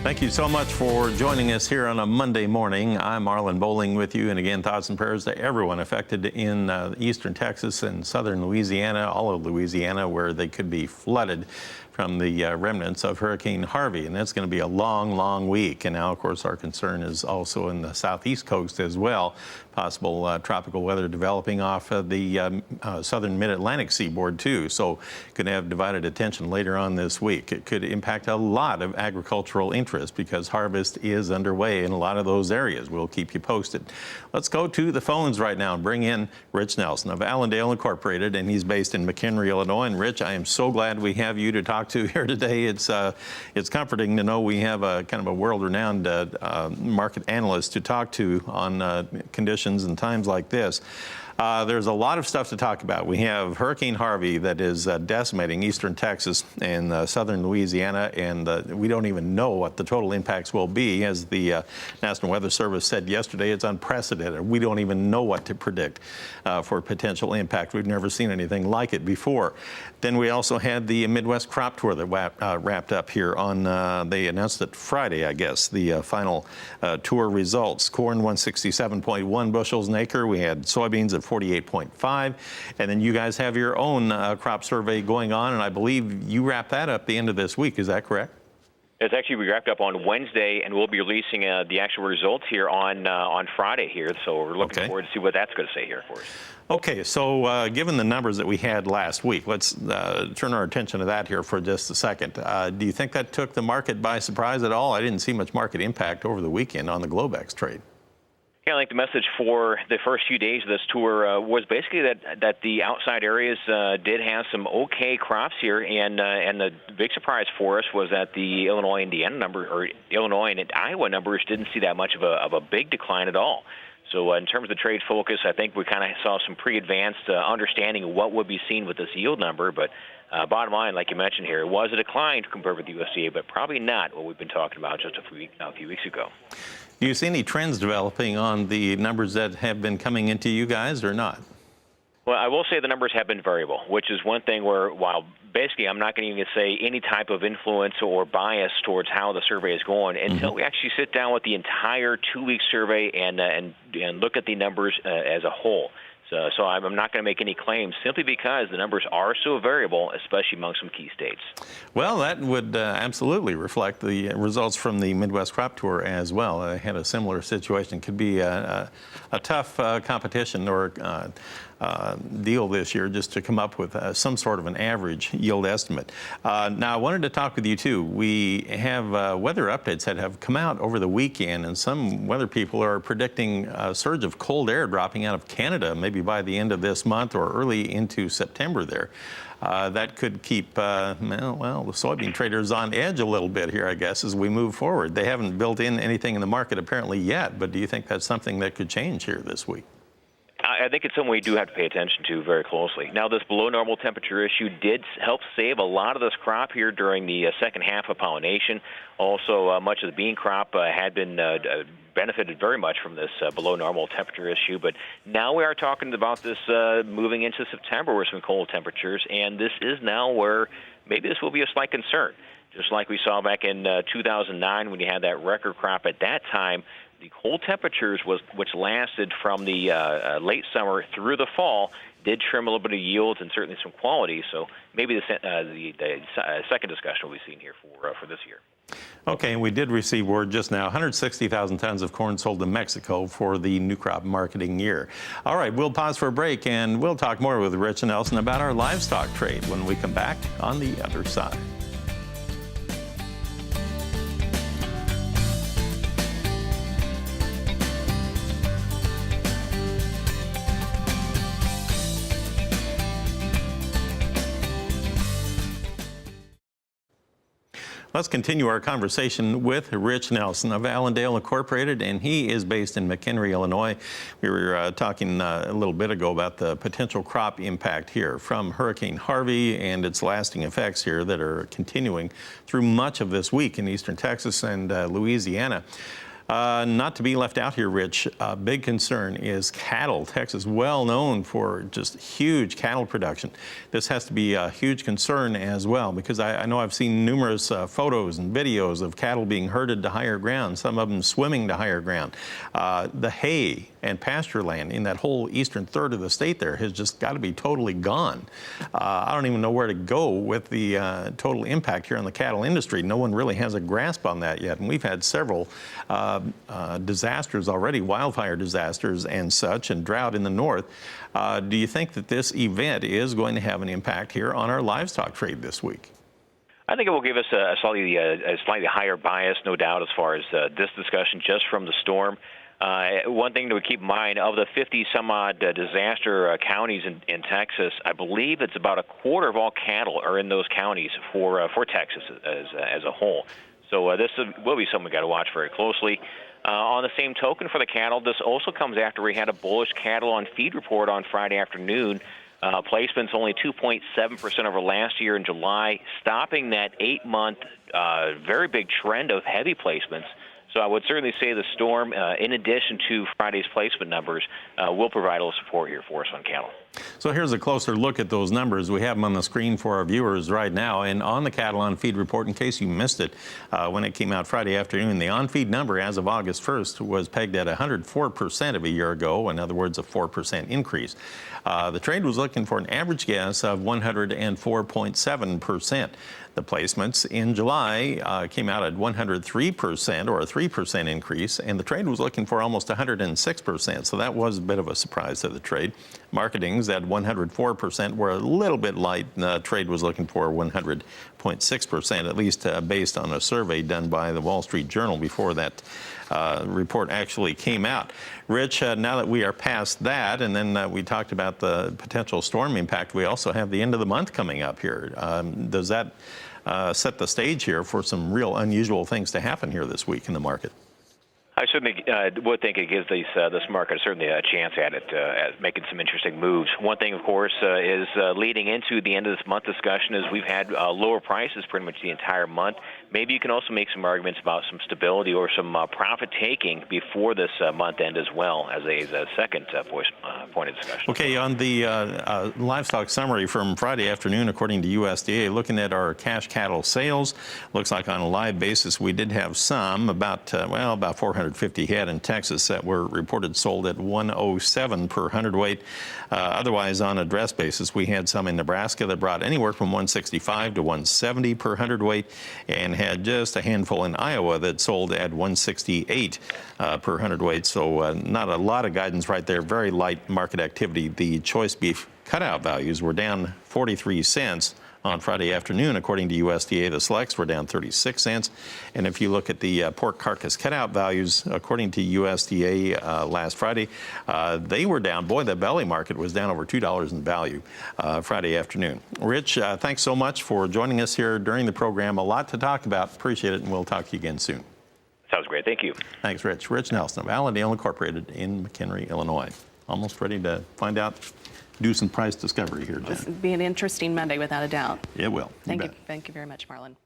Thank you so much for joining us here on a Monday morning. I'm Arlen Bowling with you, and again, thoughts and prayers to everyone affected in eastern Texas and southern Louisiana, all of Louisiana, where they could be flooded from the remnants of Hurricane Harvey. And that's going to be a long, long week. And now, of course, our concern is also in the southeast coast as well. Possible tropical weather developing off of the southern mid-Atlantic seaboard, too. So could have divided attention later on this week. It could impact a lot of agricultural interest because harvest is underway in a lot of those areas. We'll keep you posted. Let's go to the phones right now and bring in Rich Nelson of Allendale Incorporated, and he's based in McHenry, Illinois. And Rich, I am so glad we have you to talk to here today. It's comforting to know we have a kind of a world-renowned market analyst to talk to on conditions and times like this. There's a lot of stuff to talk about. We have Hurricane Harvey that is decimating eastern Texas and southern Louisiana, and we don't even know what the total impacts will be. As the National Weather Service said yesterday, it's unprecedented. We don't even know what to predict for potential impact. We've never seen anything like it before. Then we also had the Midwest crop tour that wrapped up here on, they announced it Friday, I guess, the final tour results. Corn 167.1 bushels an acre. We had soybeans at 48.5, and then you guys have your own crop survey going on, and I believe you wrap that up the end of this week. Is that correct? It's actually we wrapped up on Wednesday, and we'll be releasing the actual results here on Friday here. So we're looking forward to see what that's going to say here for us. Okay, so given the numbers that we had last week, let's turn our attention to that here for just a second. Do you think that took the market by surprise at all? I didn't see much market impact over the weekend on the Globex trade. Yeah, I think the message for the first few days of this tour was basically that the outside areas did have some okay crops here, and the big surprise for us was that the Illinois, Indiana number, or Illinois and Iowa numbers didn't see that much of a big decline at all. So in terms of the trade focus, I think we kind of saw some pre-advanced understanding of what would be seen with this yield number, but bottom line, like you mentioned here, it was a decline compared with the USDA, but probably not what we've been talking about just a few weeks ago. Do you see any trends developing on the numbers that have been coming into you guys or not? Well, I will say the numbers have been variable, which is one thing where, while basically I'm not going to even say any type of influence or bias towards how the survey is going until we actually sit down with the entire 2-week survey and look at the numbers as a whole. So I'm not going to make any claims simply because the numbers are so variable, especially among some key states. Well, that would absolutely reflect the results from the Midwest crop tour as well. I had a similar situation. It could be a tough competition or deal this year just to come up with some sort of an average yield estimate. Now, I wanted to talk with you, too. We have weather updates that have come out over the weekend, and some weather people are predicting a surge of cold air dropping out of Canada, maybe by the end of this month or early into September there. That could keep, well, the soybean traders on edge a little bit here, I guess, as we move forward. They haven't built in anything in the market apparently yet, but do you think that's something that could change here this week? I think it's something we do have to pay attention to very closely. Now, this below normal temperature issue did help save a lot of this crop here during the second half of pollination. Also, much of the bean crop had been benefited very much from this below normal temperature issue. But now we are talking about this moving into September with some cold temperatures, and this is now where maybe this will be a slight concern. Just like we saw back in 2009 when you had that record crop at that time, the cold temperatures, which lasted from the late summer through the fall, did trim a little bit of yields and certainly some quality. So maybe the second discussion will be seen here for this year. Okay, and we did receive word just now, 160,000 tons of corn sold to Mexico for the new crop marketing year. All right, we'll pause for a break, and we'll talk more with Rich Nelson about our livestock trade when we come back on the other side. Let's continue our conversation with Rich Nelson of Allendale Incorporated, and he is based in McHenry, Illinois. We were talking a little bit ago about the potential crop impact here from Hurricane Harvey and its lasting effects here that are continuing through much of this week in eastern Texas and Louisiana. Not to be left out here, Rich, big concern is cattle. Texas, well known for just huge cattle production. This has to be a huge concern as well, because I know I've seen numerous photos and videos of cattle being herded to higher ground, some of them swimming to higher ground. The hay and pasture land in that whole eastern third of the state there has just got to be totally gone. I don't even know where to go with the total impact here on the cattle industry. No one really has a grasp on that yet, and we've had several disasters already, wildfire disasters and such, and drought in the north. Do you think that this event is going to have an impact here on our livestock trade this week? I think it will give us a slightly higher bias, no doubt, as far as this discussion just from the storm. One thing to keep in mind, of the 50-some-odd disaster counties in Texas, I believe it's about a quarter of all cattle are in those counties for Texas as a whole. So this will be something we've got to watch very closely. On the same token for the cattle, this also comes after we had a bullish cattle on feed report on Friday afternoon. Placements only 2.7% over last year in July, stopping that 8-month very big trend of heavy placements. So I would certainly say the storm, in addition to Friday's placement numbers, will provide a little support here for us on cattle. So here's a closer look at those numbers. We have them on the screen for our viewers right now. And on the cattle on feed report, in case you missed it, when it came out Friday afternoon, the on-feed number as of August 1st was pegged at 104% of a year ago. In other words, a 4% increase. The trade was looking for an average guess of 104.7%. The placements in July came out at 103%, or a 3% increase, and the trade was looking for almost 106%. So that was a bit of a surprise to the trade. Marketings at 104% were a little bit light. The trade was looking for 100.6%, at least based on a survey done by the Wall Street Journal before that report actually came out. Rich, now that we are past that, and then we talked about the potential storm impact, we also have the end of the month coming up here. Does that set the stage here for some real unusual things to happen here this week in the market? I certainly would think it gives this market certainly a chance at making some interesting moves. One thing, of course, is leading into the end of this month discussion is we've had lower prices pretty much the entire month. Maybe you can also make some arguments about some stability or some profit taking before this month end as well as a second point of discussion. Okay, on the livestock summary from Friday afternoon, according to USDA, looking at our cash cattle sales, looks like on a live basis we did have some, about 450 head in Texas that were reported sold at 107 per hundredweight. Otherwise, on a dress basis, we had some in Nebraska that brought anywhere from 165 to 170 per hundredweight, and had just a handful in Iowa that sold at 168 per hundredweight. So not a lot of guidance right there. Very light market activity. The choice beef cutout values were down 43 cents. On Friday afternoon, according to USDA, the selects were down 36 cents. And if you look at the pork carcass cutout values, according to USDA last Friday, they were down. Boy, the belly market was down over $2 in value Friday afternoon. Rich, thanks so much for joining us here during the program. A lot to talk about. Appreciate it, and we'll talk to you again soon. Sounds great. Thank you. Thanks, Rich. Rich Nelson of Allendale Incorporated in McHenry, Illinois. Almost ready to find out. Do some price discovery here, Jen. It'll be an interesting Monday, without a doubt. It will. Thank you very much, Marlon.